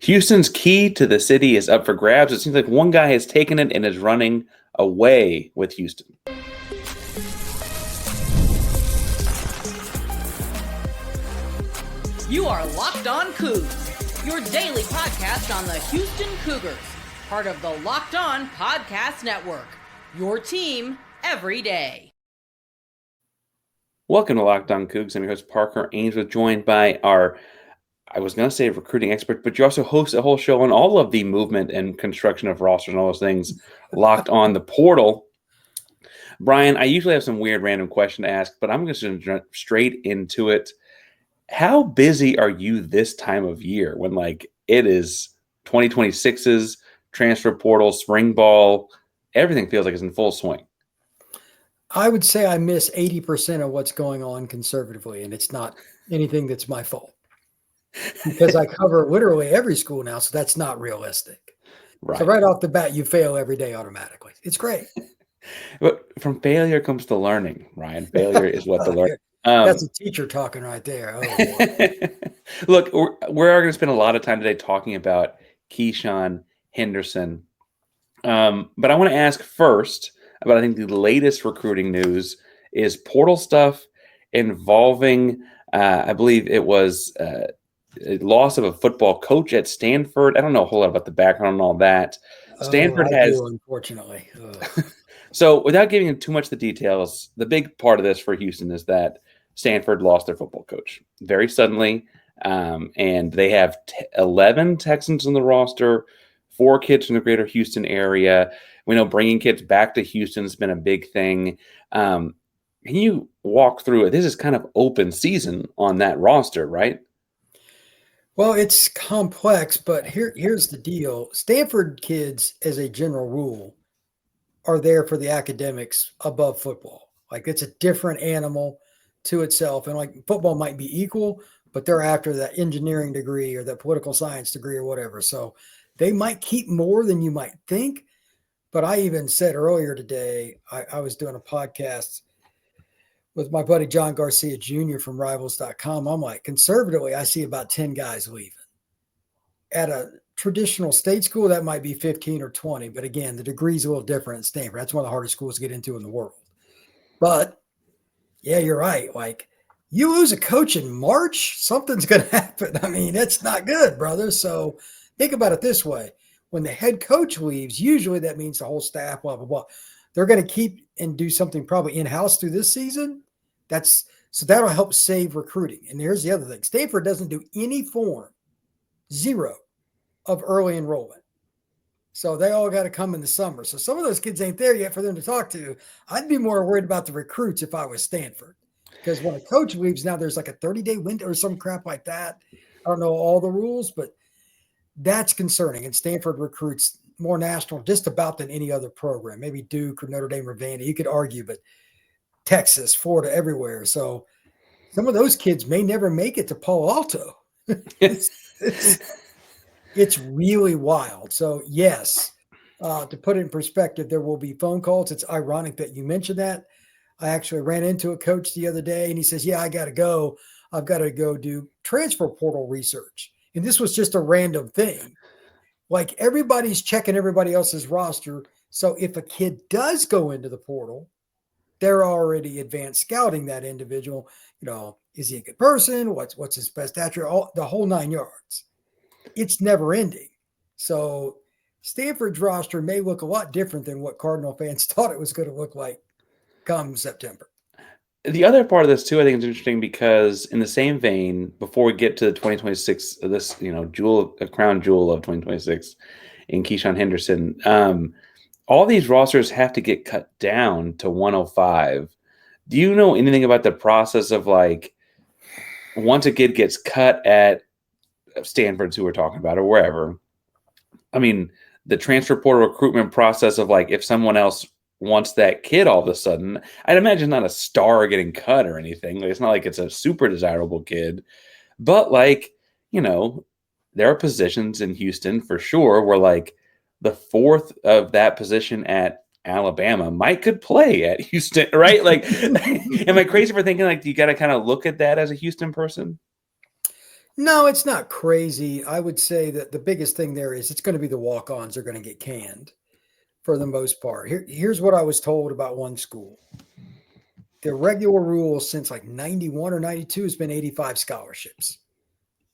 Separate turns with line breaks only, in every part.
Houston's key to the city is up for grabs. It seems like one guy has taken it and is running away with Houston.
You are Locked On Cougs, your daily podcast on the Houston Cougars, part of the Locked On Podcast Network, your team every day.
Welcome to Locked On Cougs. I'm your host, Parker Ainsworth, joined by our, I was going to say recruiting expert, but you also host a whole show on all of the movement and construction of rosters and all those things, Locked On the Portal. Brian, I usually have some weird random question to ask, but I'm just going to jump straight into it. How busy are you this time of year when it is 2026's transfer portal, spring ball, everything feels like it's in full swing?
I would say I miss 80% of what's going on conservatively, and it's not anything that's my fault because I cover literally every school now, so that's not realistic.
Right.
So right off the bat, you fail every day automatically. It's great.
But from failure comes the learning, Ryan. Failure is what the learning.
That's a teacher talking right there. Oh,
look, we're going to spend a lot of time today talking about Keisean Henderson. But I want to ask first about, I think, the latest recruiting news is portal stuff involving, I believe it was a loss of a football coach at Stanford. I don't know a whole lot about the background and all that. Stanford has,
unfortunately.
So without giving into too much of the details, the big part of this for Houston is that Stanford lost their football coach very suddenly, and they have 11 Texans on the roster, 4 kids from the greater Houston area. We know bringing kids back to Houston has been a big thing. Can you walk through it? This is kind of open season on that roster, right?
Well, it's complex, but here's the deal. Stanford kids, as a general rule, are there for the academics above football. It's a different animal to itself. And football might be equal, but they're after that engineering degree or that political science degree or whatever. So they might keep more than you might think. But I even said earlier today, I was doing a podcast with my buddy John Garcia Jr. from Rivals.com. I'm like, conservatively, I see about 10 guys leaving. At a traditional state school, that might be 15 or 20. But again, the degree's a little different at Stanford. That's one of the hardest schools to get into in the world. But yeah, you're right. You lose a coach in March, something's going to happen. I mean, it's not good, brother. So think about it this way. When the head coach leaves, usually that means the whole staff, blah, blah, blah. They're going to keep and do something probably in-house through this season. So that'll help save recruiting. And here's the other thing. Stanford doesn't do any form, zero, of early enrollment. So they all got to come in the summer. So some of those kids ain't there yet for them to talk to. I'd be more worried about the recruits if I was Stanford. Because when a coach leaves now, there's a 30-day window or some crap like that. I don't know all the rules, but that's concerning. And Stanford recruits more national just about than any other program. Maybe Duke or Notre Dame or Vandy. You could argue, but Texas, Florida, everywhere. So some of those kids may never make it to Palo Alto. It's really wild. So yes, to put it in perspective, there will be phone calls. It's ironic that you mentioned that. I actually ran into a coach the other day and he says, yeah, I got to go. I've got to go do transfer portal research. And this was just a random thing. Everybody's checking everybody else's roster. So if a kid does go into the portal, they're already advanced scouting that individual. Is he a good person? What's his best attribute? The whole 9 yards. It's never ending. So Stanford's roster may look a lot different than what Cardinal fans thought it was going to look like come September.
The other part of this too, I think is interesting because in the same vein, before we get to the 2026, this, crown jewel of 2026 in Keisean Henderson, all these rosters have to get cut down to 105. Do you know anything about the process of once a kid gets cut at Stanford, who we're talking about, or wherever? I mean, the transfer portal recruitment process of if someone else wants that kid all of a sudden, I'd imagine not a star getting cut or anything. It's not like it's a super desirable kid, but there are positions in Houston for sure where the fourth of that position at Alabama could play at Houston, right? Am I crazy for thinking you got to kind of look at that as a Houston person?
No, it's not crazy. I would say that the biggest thing there is it's going to be the walk-ons are going to get canned for the most part. Here's what I was told about one school. The regular rule since like 91 or 92 has been 85 scholarships.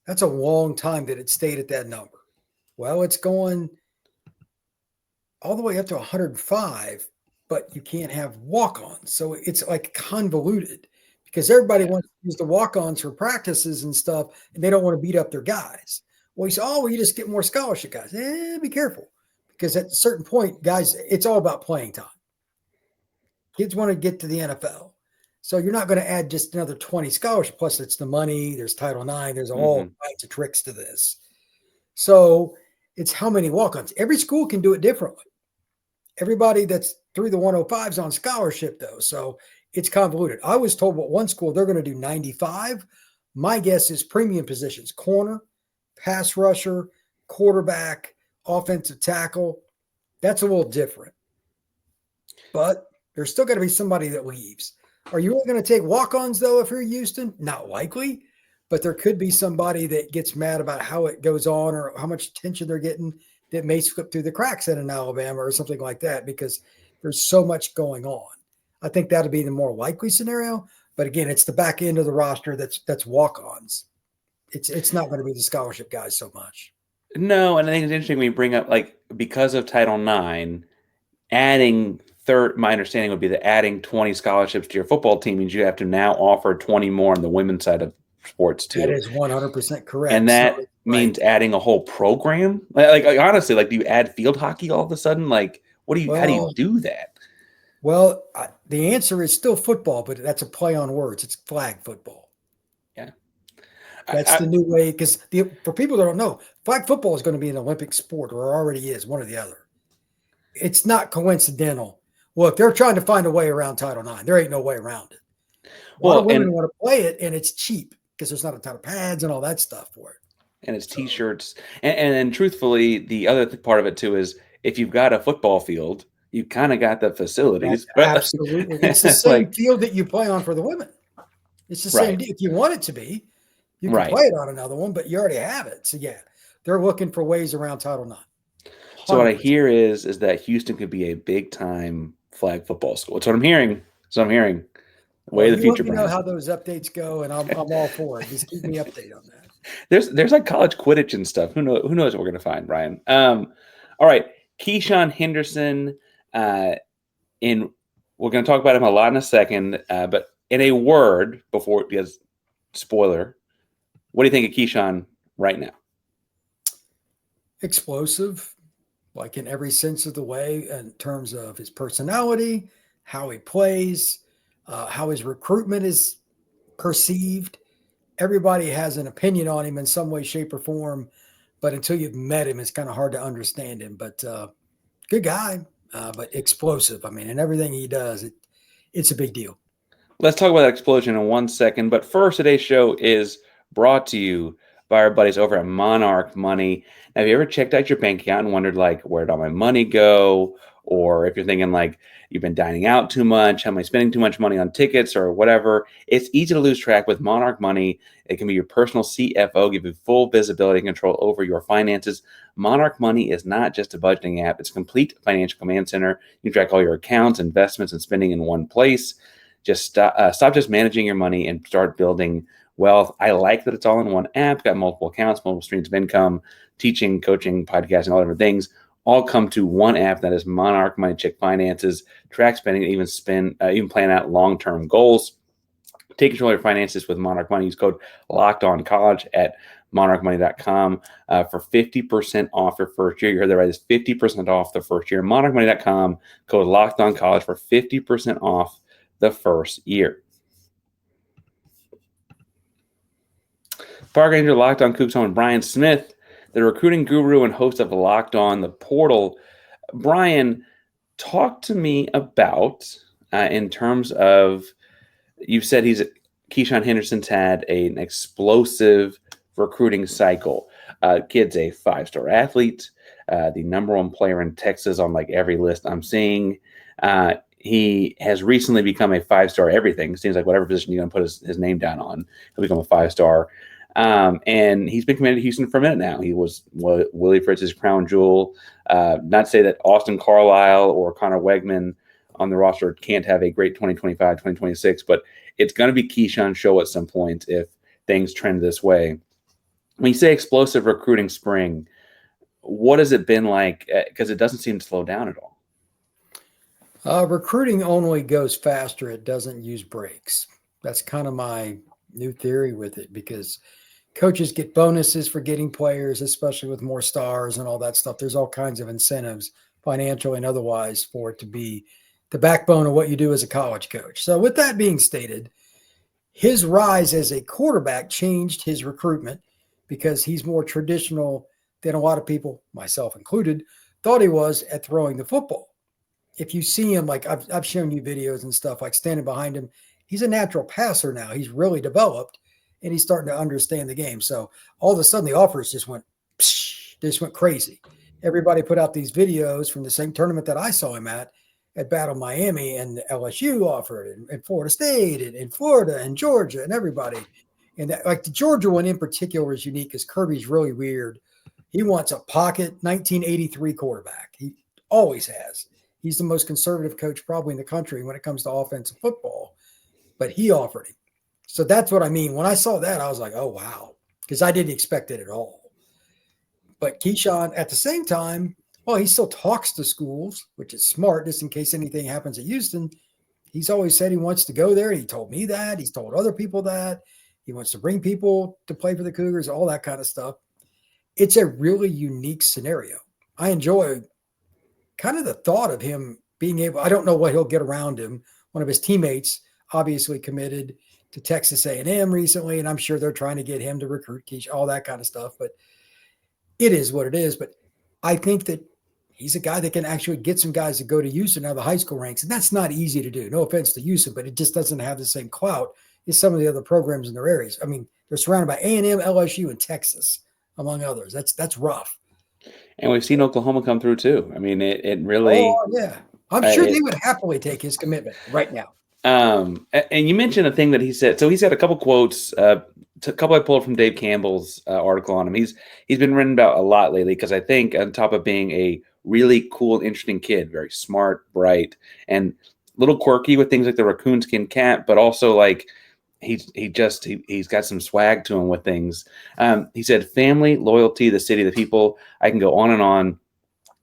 That's a long time that it stayed at that number. Well, it's going all the way up to 105, but you can't have walk-ons. So it's like convoluted because everybody wants to use the walk-ons for practices and stuff, and they don't want to beat up their guys. Well, you say, oh, well, you just get more scholarship guys. Be careful because at a certain point, guys, it's all about playing time. Kids want to get to the NFL. So you're not going to add just another 20 scholarships. Plus, it's the money. There's Title IX. There's all kinds of tricks to this. So it's how many walk-ons. Every school can do it differently. Everybody that's through the 105 is on scholarship, though. So it's convoluted. I was told what one school, they're going to do 95. My guess is premium positions, corner, pass rusher, quarterback, offensive tackle. That's a little different. But there's still got to be somebody that leaves. Are you really going to take walk-ons, though, if you're Houston? Not likely. But there could be somebody that gets mad about how it goes on or how much attention they're getting that may slip through the cracks in Alabama or something like that because there's so much going on. I think that'll be the more likely scenario. But again, it's the back end of the roster that's walk-ons. It's not going to be the scholarship guys so much.
No, and I think it's interesting when you bring up, like, because of Title IX, my understanding would be that adding 20 scholarships to your football team means you have to now offer 20 more on the women's side of sports too.
That is 100% correct.
And that means adding a whole program. Like honestly, like, do you add field hockey all of a sudden? Like, how do you do that?
Well, the answer is still football, but that's a play on words. It's flag football.
Yeah.
That's the new way, because for people that don't know, flag football is going to be an Olympic sport, or already is, one or the other. It's not coincidental. Well, if they're trying to find a way around Title IX, there ain't no way around it. A lot of women want to play it, and it's cheap because there's not a ton of pads and all that stuff for it.
And it's T-shirts. And truthfully, the other part of it, too, is if you've got a football field, you kind of got the facilities.
Absolutely. It's the same field that you play on for the women. It's the same deal. If you want it to be, you can play it on another one, but you already have it. So, yeah, they're looking for ways around Title IX. 100%.
So what I hear is that Houston could be a big-time flag football school. That's what I'm hearing. Way of the future,
Brian. Let me know how those updates go, and I'm all for it. Just keep me updated on that.
There's like college Quidditch and stuff. Who knows what we're gonna find, Brian? All right, Keisean Henderson. We're gonna talk about him a lot in a second. But in a word, because spoiler, what do you think of Keyshawn right now?
Explosive, like in every sense of the way, in terms of his personality, how he plays, how his recruitment is perceived. Everybody has an opinion on him in some way, shape, or form, but until you've met him, it's kind of hard to understand him. But good guy, but explosive. I mean, and everything he does, it's a big deal.
Let's talk about that explosion in 1 second. But first, today's show is brought to you by our buddies over at Monarch Money. Now, have you ever checked out your bank account and wondered, like, where'd all my money go? Or if you're thinking, like, you've been dining out too much, am I spending too much money on tickets or whatever? It's easy to lose track with Monarch Money. It can be your personal CFO, give you full visibility and control over your finances. Monarch Money is not just a budgeting app. It's a complete financial command center. You can track all your accounts, investments, and spending in one place. Just stop just managing your money and start building wealth. I like that it's all in one app. Got multiple accounts, multiple streams of income, teaching, coaching, podcasting, all different things. All come to one app that is Monarch Money. Check finances, track spending, even plan out long-term goals. Take control of your finances with Monarch Money. Use code LOCKEDONCollege at monarchmoney.com for 50% off your first year. You heard that right. It's 50% off the first year. monarchmoney.com, code LOCKEDONCollege for 50% off the first year. Parker Ranger, Locked On Coogs Home, and Brian Smith, the recruiting guru and host of Locked On the Portal. Brian, talk to me about, in terms of, you said Keisean Henderson's had an explosive recruiting cycle. Kid's a 5-star athlete, the number one player in Texas on like every list I'm seeing. He has recently become a 5-star everything. It seems like whatever position you're going to put his name down on, he'll become a 5-star. And he's been committed to Houston for a minute now. He was Willie Fritz's crown jewel. Not to say that Austin Carlisle or Connor Wegman on the roster can't have a great 2025, 2026, but it's going to be Keyshawn's show at some point if things trend this way. When you say explosive recruiting spring, what has it been like? Because it doesn't seem to slow down at all.
Recruiting only goes faster. It doesn't use brakes. That's kind of my new theory with it, because coaches get bonuses for getting players, especially with more stars and all that stuff. There's all kinds of incentives, financial and otherwise, for it to be the backbone of what you do as a college coach. So with that being stated, his rise as a quarterback changed his recruitment, because he's more traditional than a lot of people, myself included, thought he was at throwing the football. If you see him, like I've shown you videos and stuff, like standing behind him, he's a natural passer now. He's really developed, and he's starting to understand the game. So all of a sudden the offers just went crazy. Everybody put out these videos from the same tournament that I saw him at Battle Miami, and LSU offered, and Florida State, and Florida, and Georgia, and everybody. And that, like the Georgia one in particular is unique because Kirby's really weird. He wants a pocket 1983 quarterback. He always has. He's the most conservative coach probably in the country when it comes to offensive football, but he offered him. So that's what I mean. When I saw that, I was like, oh, wow, because I didn't expect it at all. But Keyshawn, at the same time, well, he still talks to schools, which is smart, just in case anything happens at Houston. He's always said he wants to go there. He told me that. He's told other people that. He wants to bring people to play for the Cougars, all that kind of stuff. It's a really unique scenario. I enjoy kind of the thought of him being able – I don't know what he'll get around him. One of his teammates obviously committed to Texas A&M recently, and I'm sure they're trying to get him to recruit Keyshawn, all that kind of stuff. But it is what it is. But I think that he's a guy that can actually get some guys to go to Houston out of the high school ranks, and that's not easy to do. No offense to Houston, but it just doesn't have the same clout as some of the other programs in their areas. I mean, they're surrounded by A&M, LSU, and Texas, among others. That's rough. And
we've seen Oklahoma come through too. I mean, it really.
Oh yeah, I'm sure they would happily take his commitment right now.
And you mentioned a thing that he said. So he's got a couple quotes. A couple I pulled from Dave Campbell's article on him. He's been written about a lot lately, because I think on top of being a really cool, interesting kid, very smart, bright, and a little quirky with things like the raccoon skin cat, but also like he's got some swag to him with things. He said, family, loyalty, the city, the people. I can go on and on.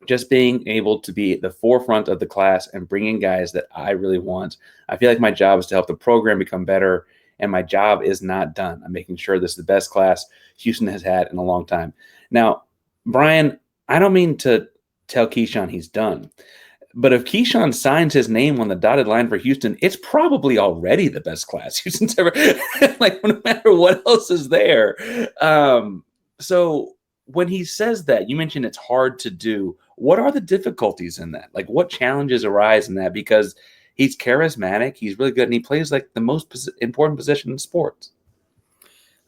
Just being able to be at the forefront of the class and bring in guys that I really want. I feel like my job is to help the program become better, and my job is not done. I'm making sure this is the best class Houston has had in a long time. Now, Brian, I don't mean to tell Keyshawn he's done, but if Keyshawn signs his name on the dotted line for Houston, it's probably already the best class Houston's ever, like, no matter what else is there. So when he says that, you mentioned it's hard to do. What are the difficulties in that? Like, what challenges arise in that? Because he's charismatic, he's really good, and he plays like the most important position in sports.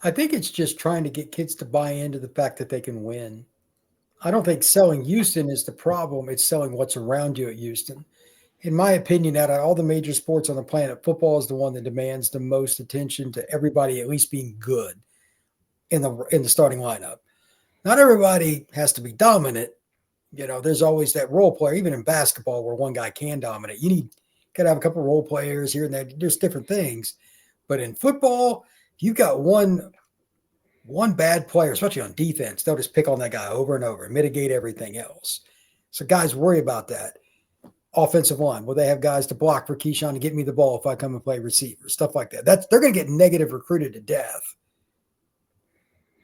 I think it's just trying to get kids to buy into the fact that they can win. I don't think selling Houston is the problem. It's selling what's around you at Houston. In my opinion, out of all the major sports on the planet, football is the one that demands the most attention to everybody at least being good in the starting lineup. Not everybody has to be dominant. You know, there's always that role player, even in basketball, where one guy can dominate. You got to have a couple of role players here and there. There's different things. But in football, you got one bad player, especially on defense, they'll just pick on that guy over and over and mitigate everything else. So guys worry about that. Offensive line, will they have guys to block for Keyshawn to get me the ball if I come and play receiver, stuff like that. They're going to get negative recruited to death.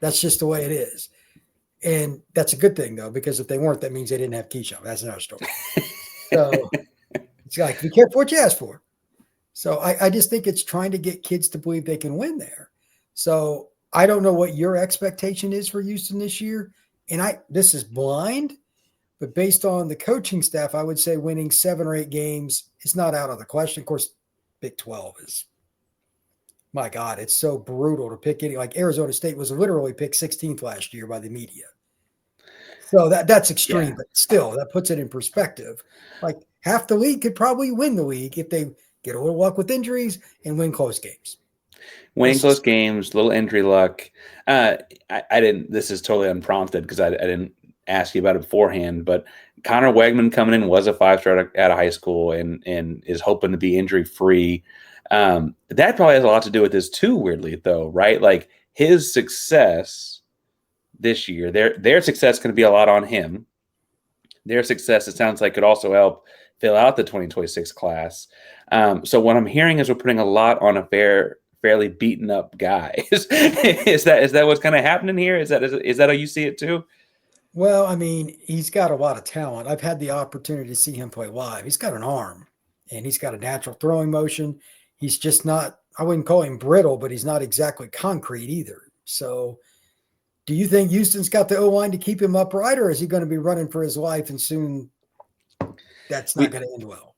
That's just the way it is. And that's a good thing, though, because if they weren't, that means they didn't have Keyshawn. That's another story. So it's like, be careful what you ask for. So I just think it's trying to get kids to believe they can win there. So I don't know what your expectation is for Houston this year. And this is blind, but based on the coaching staff, I would say winning 7 or 8 games is not out of the question. Of course, Big 12 is, my God, it's so brutal to pick any. Like Arizona State was literally picked 16th last year by the media. So that's extreme, but still, that puts it in perspective. Like half the league could probably win the league if they get a little luck with injuries and win close games.
winning close games, little injury luck. I didn't. This is totally unprompted because I didn't ask you about it beforehand. But Connor Wegman coming in was a 5-star out of high school and is hoping to be injury free. That probably has a lot to do with this too. Weirdly, though, right? Like his success this year, their success going to be a lot on him. Their success, it sounds like, could also help fill out the 2026 class. So what I'm hearing is we're putting a lot on a fairly beaten up guy. Is that what's kind of happening here? Is that how you see it too?
Well, I mean, he's got a lot of talent. I've had the opportunity to see him play live. He's got an arm and he's got a natural throwing motion. He's just not, I wouldn't call him brittle, but he's not exactly concrete either. So do you think Houston's got the O-line to keep him upright, or is he going to be running for his life and soon that's not going to end well?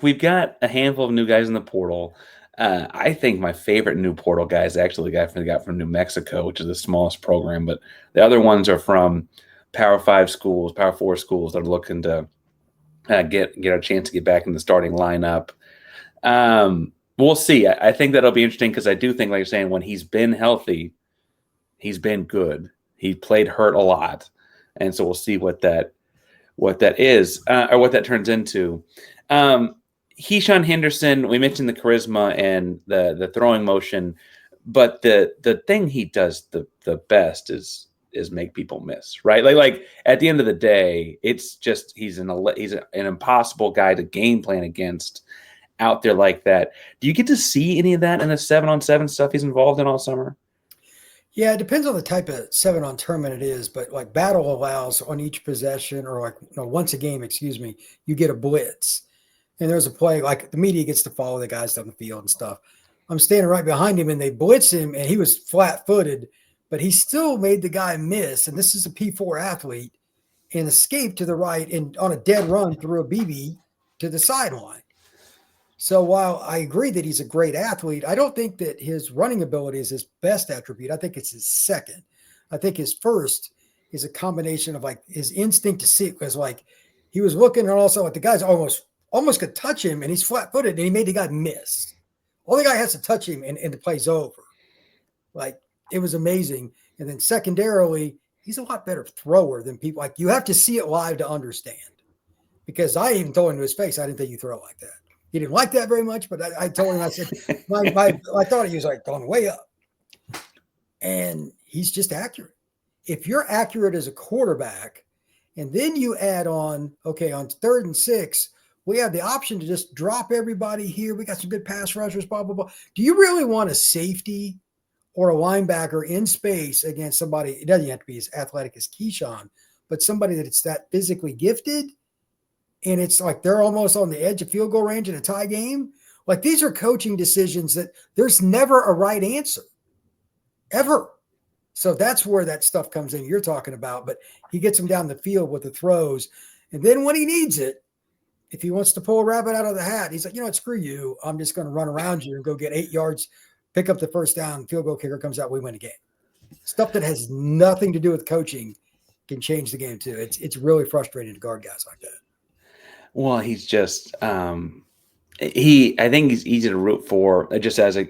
We've got a handful of new guys in the portal. I think my favorite new portal guy is actually the guy we got from New Mexico, which is the smallest program, but the other ones are from Power 5 schools, Power 4 schools that are looking to get a chance to get back in the starting lineup. We'll see. I think that'll be interesting because I do think, like you're saying, when he's been healthy, he's been good. He played hurt a lot, and so we'll see what that is or what that turns into. Keisean Henderson, we mentioned the charisma and the throwing motion, but the thing he does the best is make people miss, right? Like at the end of the day, it's just he's an impossible guy to game plan against out there like that. Do you get to see any of that in the 7-on-7 stuff he's involved in all summer?
Yeah, it depends on the type of 7-on tournament it is, but like battle allows on each possession or like once a game, you get a blitz. And there's a play, like the media gets to follow the guys down the field and stuff. I'm standing right behind him and they blitz him and he was flat-footed, but he still made the guy miss. And this is a P4 athlete and escaped to the right and on a dead run through a BB to the sideline. So while I agree that he's a great athlete, I don't think that his running ability is his best attribute. I think it's his second. I think his first is a combination of like his instinct to see, because like he was looking and also like the guy's almost could touch him and he's flat-footed and he made the guy miss. All the guy has to touch him and the play's over. Like it was amazing. And then secondarily, he's a lot better thrower than people. Like you have to see it live to understand, because I even told him to his face, I didn't think you throw like that. He didn't like that very much, but I told him, I said, I thought he was like going way up. And he's just accurate. If you're accurate as a quarterback, and then you add on, okay, on 3rd and 6, we have the option to just drop everybody here. We got some good pass rushers, blah, blah, blah. Do you really want a safety or a linebacker in space against somebody? It doesn't have to be as athletic as Keyshawn, but somebody that's that physically gifted. And it's like they're almost on the edge of field goal range in a tie game. Like these are coaching decisions that there's never a right answer, ever. So that's where that stuff comes in you're talking about. But he gets them down the field with the throws. And then when he needs it, if he wants to pull a rabbit out of the hat, he's like, you know what, screw you. I'm just going to run around you and go get 8 yards, pick up the first down, field goal kicker comes out, we win a game. Stuff that has nothing to do with coaching can change the game too. It's really frustrating to guard guys like that.
Well, he's just I think he's easy to root for, just as a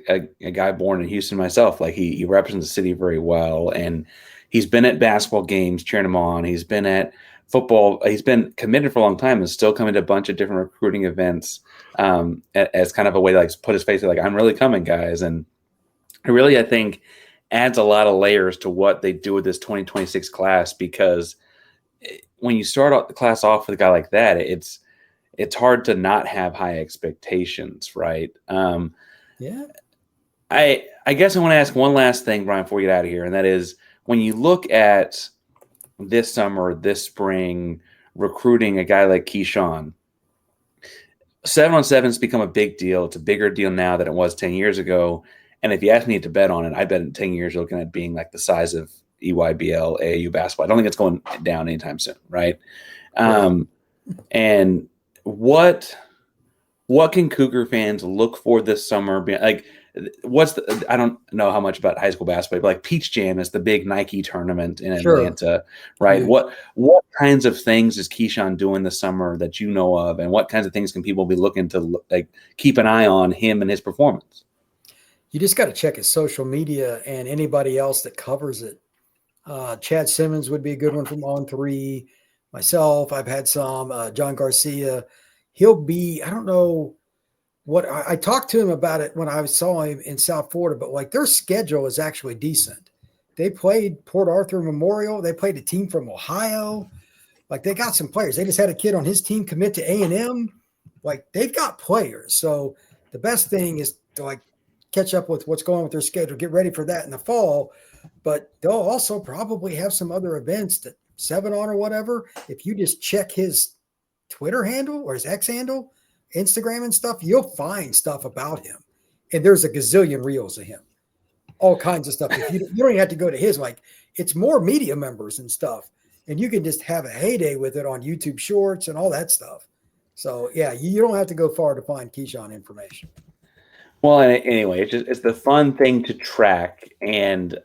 guy born in Houston myself. Like he represents the city very well, and he's been at basketball games cheering him on. He's been at football. He's been committed for a long time and still coming to a bunch of different recruiting events as kind of a way to like put his face like, I'm really coming, guys. And it really, I think, adds a lot of layers to what they do with this 2026 class, because when you start the class off with a guy like that, it's hard to not have high expectations, right?
Yeah.
I guess I want to ask one last thing, Brian, before we get out of here, and that is when you look at this summer, this spring, recruiting a guy like Keyshawn, 7-on-7 has become a big deal. It's a bigger deal now than it was 10 years ago. And if you ask me to bet on it, I bet in 10 years you're looking at being like the size of EYBL, AAU basketball. I don't think it's going down anytime soon, right? And what can Cougar fans look for this summer? Like, I don't know how much about high school basketball, but like Peach Jam is the big Nike tournament in Atlanta, right? Yeah. What kinds of things is Keyshawn doing this summer that you know of, and what kinds of things can people be looking to like keep an eye on him and his performance?
You just got to check his social media and anybody else that covers it. Chad Simmons would be a good one from On3. Myself, I've had some. John Garcia. He'll be, I don't know what, I talked to him about it when I saw him in South Florida, but like their schedule is actually decent. They played Port Arthur Memorial. They played a team from Ohio. Like they got some players. They just had a kid on his team commit to A&M. Like they've got players. So the best thing is to like catch up with what's going on with their schedule, get ready for that in the fall. But they'll also probably have some other events that 7 on or whatever. If you just check his Twitter handle or his X handle, Instagram and stuff, you'll find stuff about him. And there's a gazillion reels of him. All kinds of stuff. If you don't even have to go to his, like it's more media members and stuff. And you can just have a heyday with it on YouTube Shorts and all that stuff. So, yeah, you don't have to go far to find Keyshawn information.
Well, anyway, it's the fun thing to track. And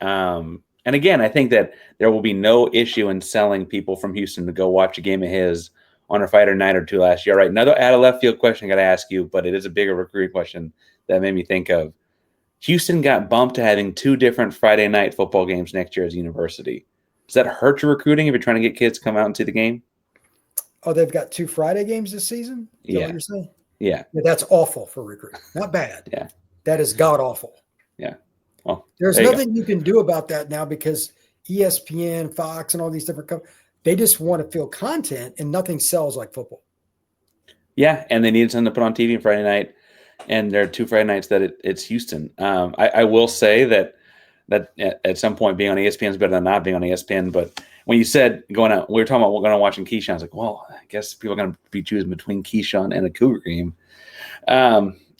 again, I think that there will be no issue in selling people from Houston to go watch a game of his on a Fighter night or two last year. All right, another out of left field question I got to ask you, but it is a bigger recruiting question that made me think of. Houston got bumped to having 2 different Friday night football games next year as a university. Does that hurt your recruiting if you're trying to get kids to come out and see the game?
Oh, they've got 2 Friday games this season? Is that what you're saying?
Yeah.
That's awful for recruiting. Not bad.
Yeah.
That is god awful.
Yeah. Well,
there's nothing you can do about that now because ESPN, Fox, and all these different companies, they just want to fill content and nothing sells like football.
Yeah, and they needed something to put on TV on Friday night, and there are 2 Friday nights that it's Houston. I will say that at some point being on ESPN is better than not being on ESPN, but when you said going out, we were talking about going out watching Keyshawn. I was like, well, I guess people are going to be choosing between Keyshawn and a Cougar game.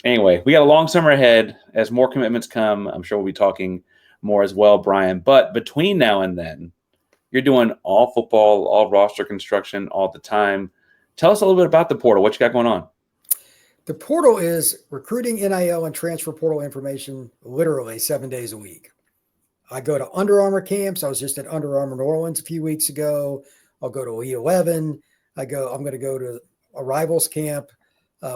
Anyway, we got a long summer ahead. As more commitments come, I'm sure we'll be talking more as well, Brian. But between now and then, you're doing all football, all roster construction all the time. Tell us a little bit about the portal. What you got going on?
The portal is recruiting, NIL, and transfer portal information literally 7 days a week. I go to Under Armour camps. I was just at Under Armour New Orleans a few weeks ago. I'll go to E11. I'm going to go to a Rivals camp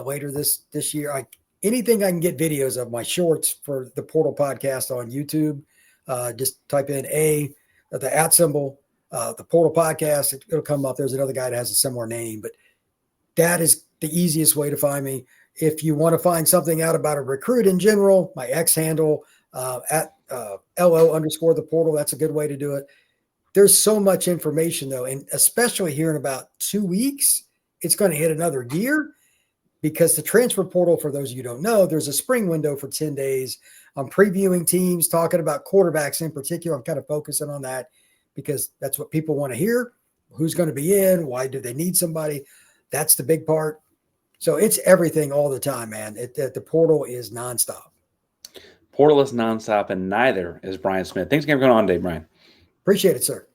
later this year. Anything I can get videos of, my shorts for the Portal podcast on YouTube. Just type in the @ symbol, the Portal podcast. It'll come up. There's another guy that has a similar name, but that is the easiest way to find me. If you want to find something out about a recruit in general, my X handle at @LO_the portal. That's a good way to do it. There's so much information though. And especially here in about 2 weeks, it's going to hit another gear because the transfer portal, for those of you who don't know, there's a spring window for 10 days. I'm previewing teams, talking about quarterbacks in particular. I'm kind of focusing on that because that's what people want to hear. Who's going to be in? Why do they need somebody? That's the big part. So it's everything all the time, man. The portal is nonstop.
Portal is nonstop, and neither is Brian Smith. Thanks again for going on today, Brian.
Appreciate it, sir.